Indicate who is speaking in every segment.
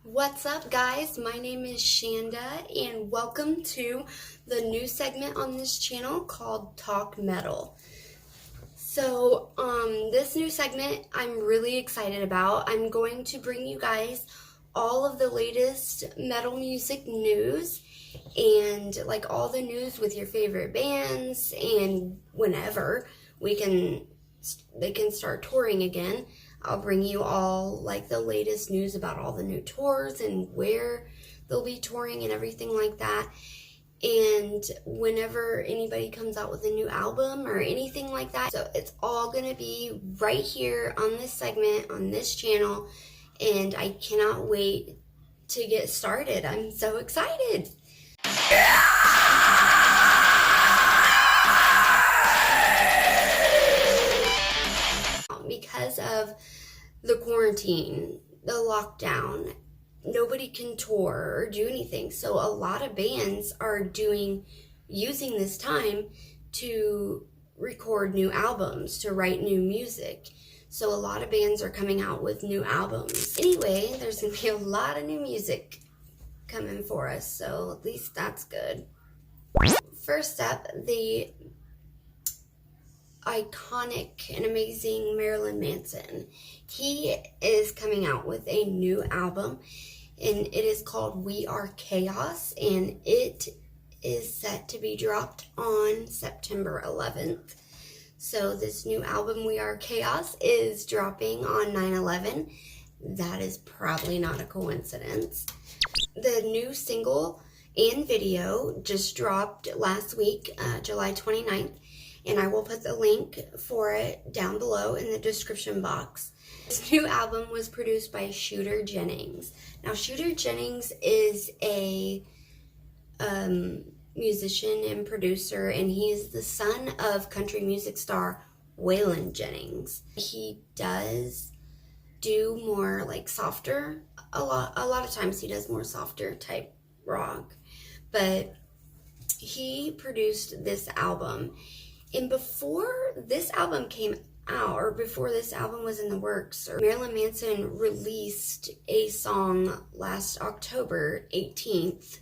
Speaker 1: What's up, guys? My name is Shanda, and welcome to the new segment on this channel called Talk Metal. So, this new segment I'm really excited about. I'm going to bring you guys all of the latest metal music news and like all the news with your favorite bands, and whenever they can start touring again, I'll bring you all like the latest news about all the new tours and where they'll be touring and everything like that. And whenever anybody comes out with a new album or anything like that. So it's all going to be right here on this segment, on this channel. And I cannot wait to get started. I'm so excited. Because of the quarantine, the lockdown, nobody can tour or do anything. So a lot of bands are using this time to record new albums, to write new music. So a lot of bands are coming out with new albums. Anyway, there's going to be a lot of new music coming for us, so at least that's good. First up, the iconic and amazing Marilyn Manson. He is coming out with a new album, and it is called We Are Chaos, and it is set to be dropped on September 11th. So this new album, We Are Chaos, is dropping on 9/11. That is probably not a coincidence. The new single and video just dropped last week, July 29th. And I will put the link for it down below in the description box. This new album was produced by Shooter Jennings. Now, Shooter Jennings is a musician and producer, and he's the son of country music star Waylon Jennings. He does do more like softer, a lot of times he does more softer type rock, but he produced this album. And before this album came out, or before this album was in the works, Marilyn Manson released a song last October 18th,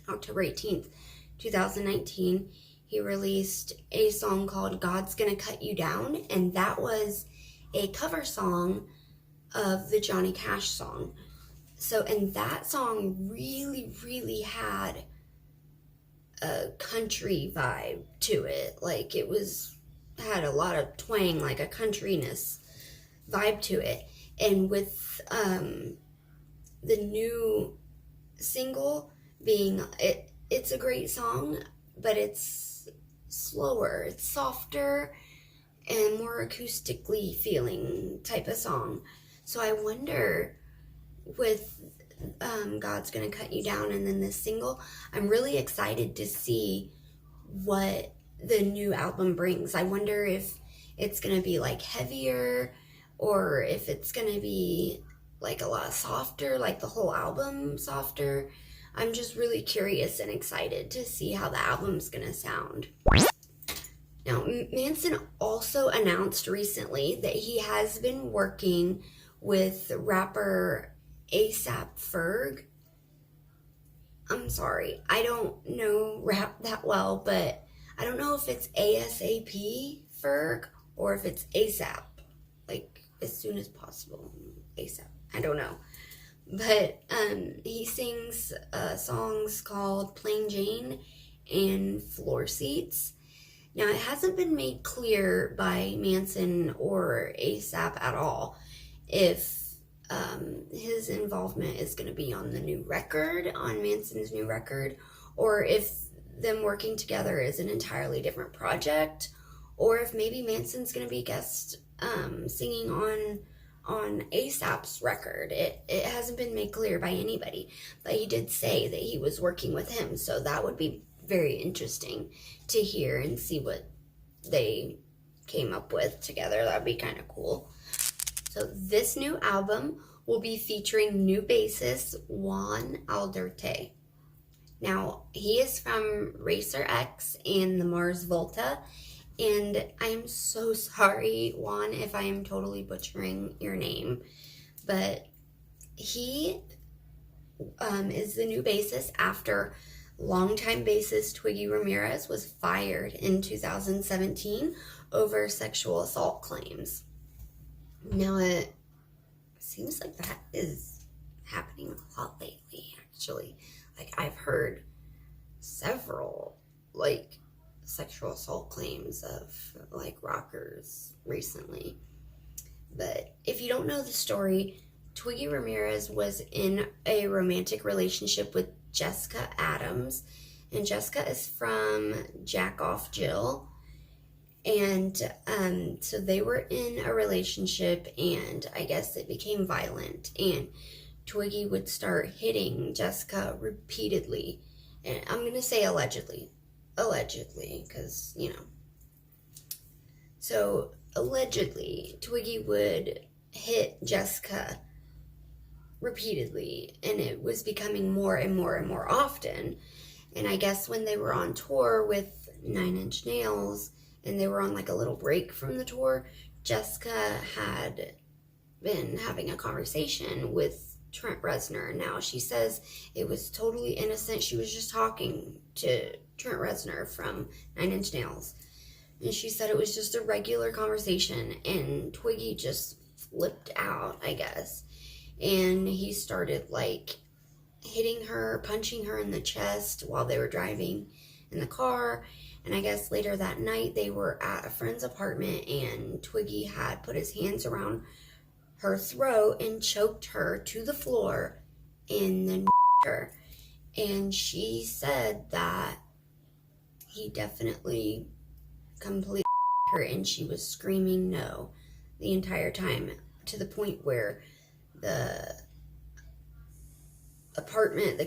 Speaker 1: 2019. He released a song called God's Gonna Cut You Down, and that was a cover song of the Johnny Cash song. So, and that song really had a country vibe to it. Like, it had a lot of twang, like a countryness vibe to it. And with the new single being, it's a great song, but it's slower, it's softer, and more acoustically feeling type of song. So I wonder, with God's Gonna Cut You Down and then this single, I'm really excited to see what the new album brings. I wonder if it's gonna be like heavier, or if it's gonna be like a lot softer, like the whole album softer. I'm just really curious and excited to see how the album's gonna sound. Now, Manson also announced recently that he has been working with rapper FERG. I'm sorry, I don't know rap that well, but I don't know if it's ASAP FERG or if it's ASAP, like as soon as possible, ASAP. I don't know. But he sings songs called Plain Jane and Floor Seats. Now, it hasn't been made clear by Manson or ASAP at all if his involvement is going to be on the new record, on Manson's new record, or if them working together is an entirely different project, or if maybe Manson's going to be guest singing on ASAP's record. It hasn't been made clear by anybody, but he did say that he was working with him, so that would be very interesting to hear and see what they came up with together. That'd be kind of cool. So this new album will be featuring new bassist Juan Aldrete. Now, he is from Racer X and the Mars Volta, and I am so sorry, Juan, if I am totally butchering your name, but he is the new bassist after longtime bassist Twiggy Ramirez was fired in 2017 over sexual assault claims. Now, it seems like that is happening a lot lately, actually. Like, I've heard several, like, sexual assault claims of, like, rockers recently. But if you don't know the story, Twiggy Ramirez was in a romantic relationship with Jessica ADDAMS, and Jessica is from Jack Off Jill. And so they were in a relationship, and I guess it became violent, and Twiggy would start hitting Jessica repeatedly. And I'm going to say allegedly, because, you know. So allegedly, Twiggy would hit Jessica repeatedly, and it was becoming more and more and more often. And I guess when they were on tour with 9 Inch Nails, and they were on like a little break from the tour, Jessica had been having a conversation with Trent Reznor. Now, she says it was totally innocent. She was just talking to Trent Reznor from 9 Inch Nails. And she said it was just a regular conversation, and Twiggy just flipped out, I guess. And he started, like, hitting her, punching her in the chest while they were driving in the car. And I guess later that night they were at a friend's apartment, and Twiggy had put his hands around her throat and choked her to the floor and then her. And she said that he definitely completely her, and she was screaming no the entire time, to the point where the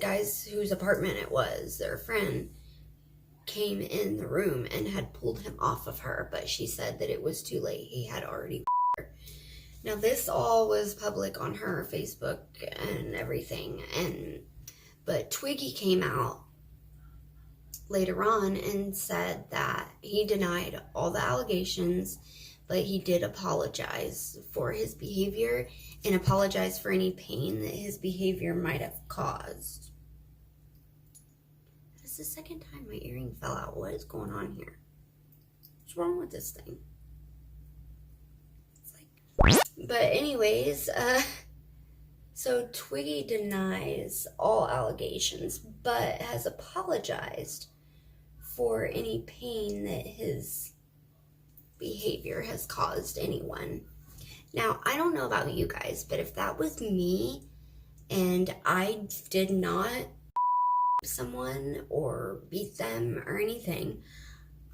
Speaker 1: guys whose apartment it was, their friend, came in the room and had pulled him off of her, but she said that it was too late. He had already her. Now, this all was public on her Facebook and everything, but Twiggy came out later on and said that he denied all the allegations, but he did apologize for his behavior and apologize for any pain that his behavior might have caused. This is the second time my earring fell out. What is going on here? What's wrong with this thing? It's like... But anyways, so Twiggy denies all allegations, but has apologized for any pain that his behavior has caused anyone. Now, I don't know about you guys, but if that was me and I did not someone or beat them or anything,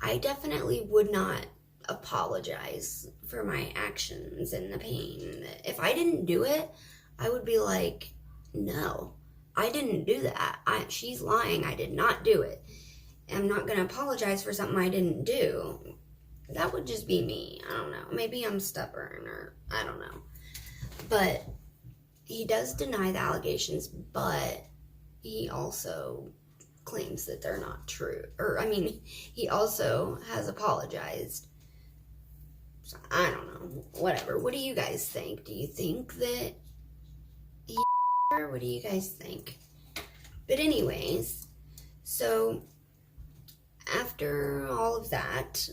Speaker 1: I definitely would not apologize for my actions and the pain. If I didn't do it, I would be like, no, I didn't do that. She's lying. I did not do it. I'm not going to apologize for something I didn't do. That would just be me. I don't know. Maybe I'm stubborn, or I don't know. But he does deny the allegations, but he also claims that they're not true. Or, I mean, he also has apologized. So, I don't know. Whatever. What do you guys think? Do you think that he... Or what do you guys think? But anyways, so after all of that,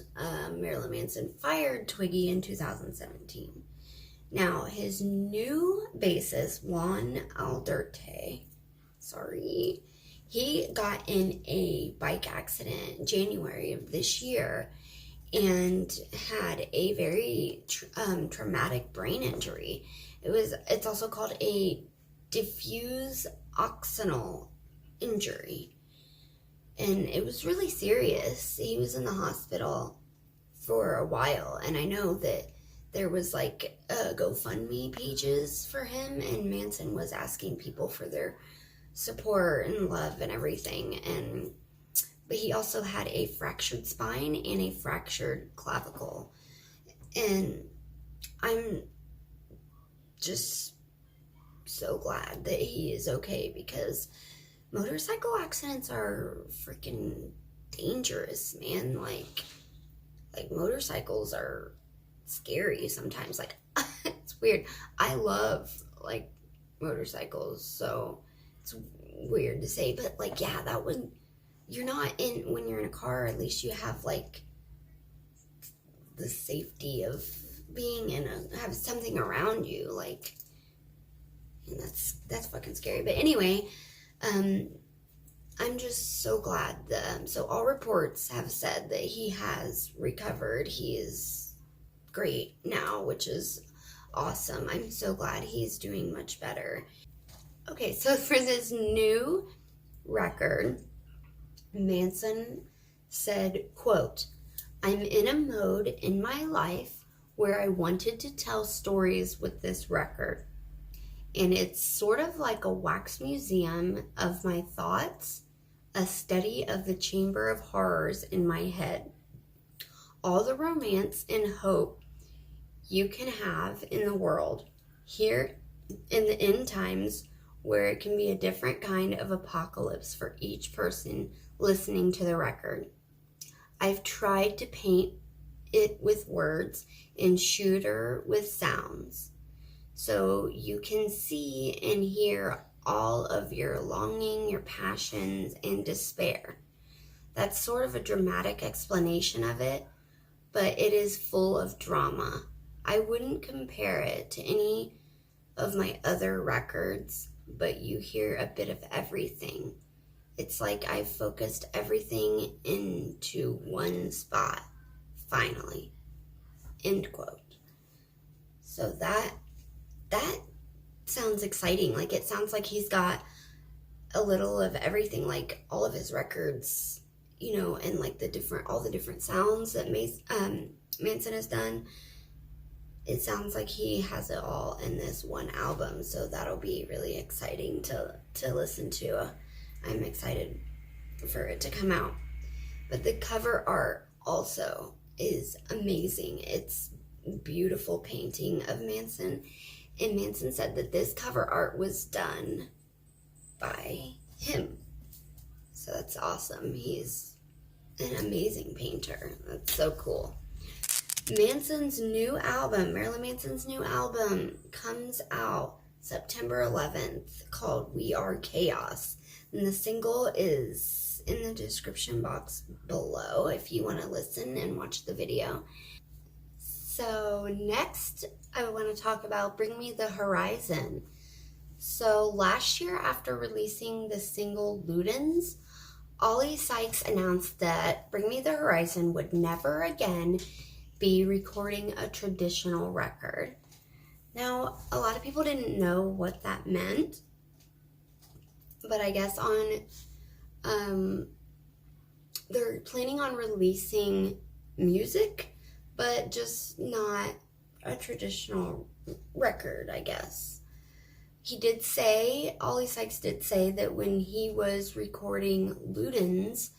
Speaker 1: Marilyn Manson fired Twiggy in 2017. Now, his new bassist, Juan Aldrete, he got in a bike accident in January of this year and had a very traumatic brain injury. It's also called a diffuse axonal injury. And it was really serious. He was in the hospital for a while, and I know that there was like GoFundMe pages for him, and Manson was asking people for their support and love and everything. But he also had a fractured spine and a fractured clavicle. And I'm just so glad that he is okay, because motorcycle accidents are freaking dangerous, man. Like motorcycles are scary sometimes. Like, it's weird. I love, like, motorcycles, so it's weird to say, but like, yeah, that was, you're not in, when you're in a car, at least you have like the safety of being in have something around you, like, and that's fucking scary. But anyway, I'm just so glad that, so all reports have said that he has recovered. He is great now, which is awesome. I'm so glad he's doing much better. Okay, so for this new record, Manson said, quote, "I'm in a mode in my life where I wanted to tell stories with this record. And it's sort of like a wax museum of my thoughts, a study of the chamber of horrors in my head. All the romance and hope you can have in the world, here in the end times, where it can be a different kind of apocalypse for each person listening to the record. I've tried to paint it with words and shoot her with sounds, so you can see and hear all of your longing, your passions, and despair. That's sort of a dramatic explanation of it, but it is full of drama. I wouldn't compare it to any of my other records, but you hear a bit of everything. It's like I've focused everything into one spot, finally." End quote. So that sounds exciting. Like, it sounds like he's got a little of everything, like all of his records, you know, and like all the different sounds that Manson has done. It sounds like he has it all in this one album, so that'll be really exciting to listen to. I'm excited for it to come out. But the cover art also is amazing. It's beautiful painting of Manson, and Manson said that this cover art was done by him. So that's awesome. He's an amazing painter. That's so cool. Marilyn Manson's new album comes out September 11th, called We Are Chaos. And the single is in the description box below if you want to listen and watch the video. So next, I want to talk about Bring Me the Horizon. So last year, after releasing the single Ludens, Ollie Sykes announced that Bring Me the Horizon would never again be recording a traditional record. Now, a lot of people didn't know what that meant, but I guess they're planning on releasing music, but just not a traditional record, I guess. Ollie Sykes did say that when he was recording Ludens,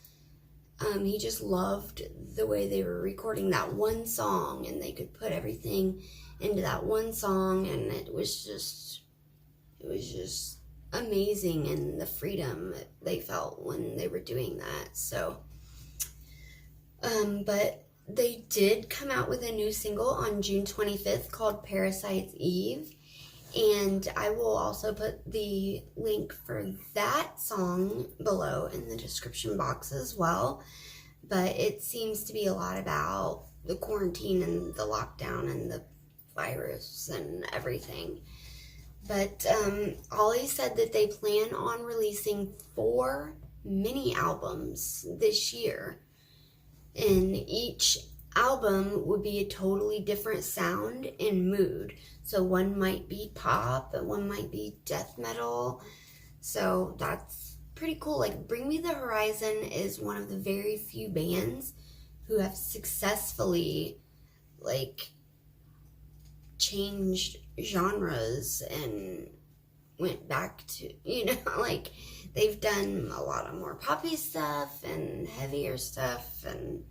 Speaker 1: he just loved the way they were recording that one song, and they could put everything into that one song, and it was just amazing, and the freedom they felt when they were doing that. So, but they did come out with a new single on June 25th called Parasite's Eve, and I will also put the link for that song below in the description box as well. But it seems to be a lot about the quarantine and the lockdown and the virus and everything. But Ollie said that they plan on releasing 4 mini albums this year, and each album would be a totally different sound and mood. So one might be pop and one might be death metal. So that's pretty cool. Like, Bring Me the Horizon is one of the very few bands who have successfully, like, changed genres and went back to, you know, like, they've done a lot of more poppy stuff and heavier stuff, and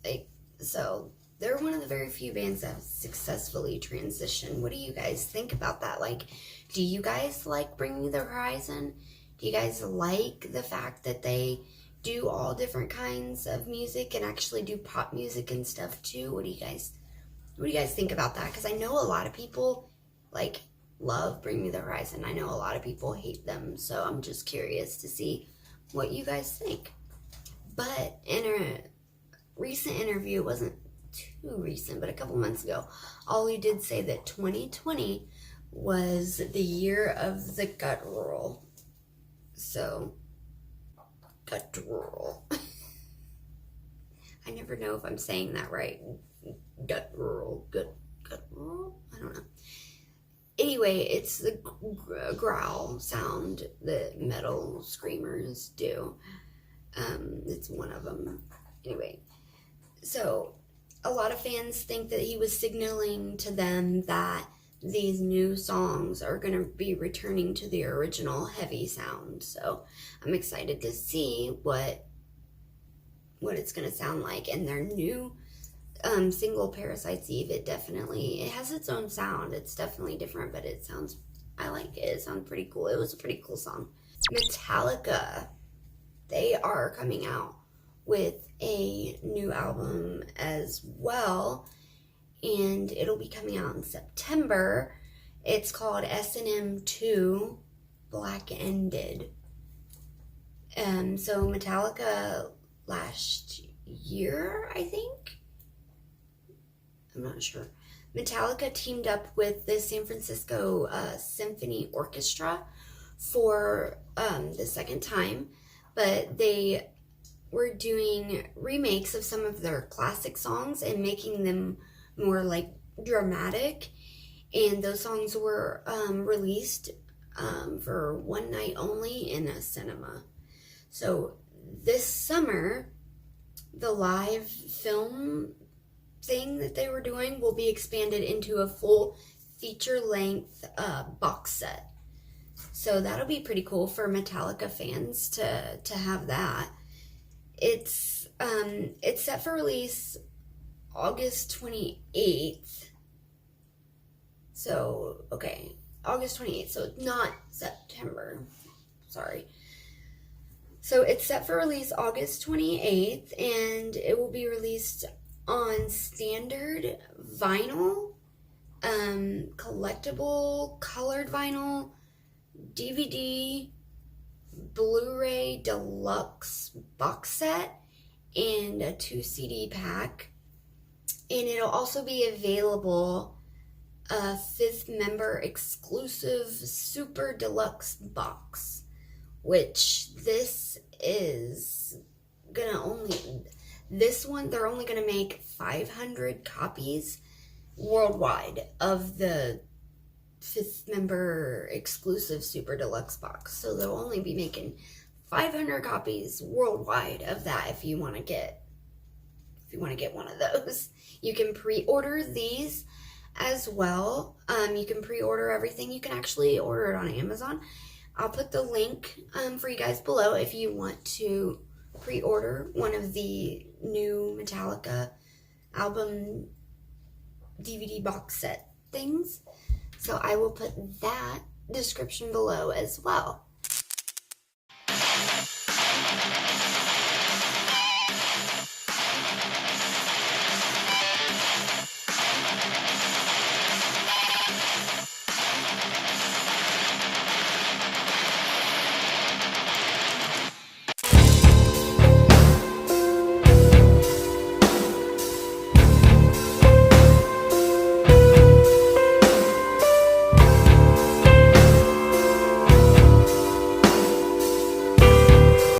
Speaker 1: like, so they're one of the very few bands that have successfully transitioned. What do you guys think about that? Like, do you guys like Bring Me the Horizon? Do you guys like the fact that they do all different kinds of music and actually do pop music and stuff too? What do you guys think about that? Because I know a lot of people, like, love Bring Me the Horizon. I know a lot of people hate them, so I'm just curious to see what you guys think. But in a recent interview, it wasn't too recent, but a couple months ago, Ollie did say that 2020 was the year of the guttural. So, guttural. I never know if I'm saying that right. Guttural. Guttural? I don't know. Anyway, it's the growl sound that metal screamers do. It's one of them. Anyway, so a lot of fans think that he was signaling to them that these new songs are going to be returning to the original heavy sound. So I'm excited to see what it's going to sound like. And their new single, Parasites Eve, it has its own sound. It's definitely different, but I like it. It sounds pretty cool. It was a pretty cool song. Metallica, they are coming out with a new album as well, and it'll be coming out in September. It's called S&M 2 Black Ended. So Metallica last year, I think, I'm not sure, Metallica teamed up with the San Francisco Symphony Orchestra for the second time, but they were doing remakes of some of their classic songs and making them more like dramatic, and those songs were released for one night only in a cinema. So this summer, the live film thing that they were doing will be expanded into a full feature-length box set. So that'll be pretty cool for Metallica fans to have that. It's set for release August 28th. So, okay, August 28th. So it's not September. Sorry. So it's set for release August 28th, and it will be released on standard vinyl, collectible colored vinyl, DVD, Blu-ray deluxe box set, and a 2 CD pack. And it'll also be available a 5th member exclusive super deluxe box, which this is gonna they're only gonna make 500 copies worldwide of the 5th member exclusive super deluxe box. So they'll only be making 500 copies worldwide of that if you want to get one of those. You can pre-order these as well. You can pre-order everything. You can actually order it on Amazon. I'll put the link for you guys below if you want to pre-order one of the new Metallica album DVD box set things. So I will put that description below as well.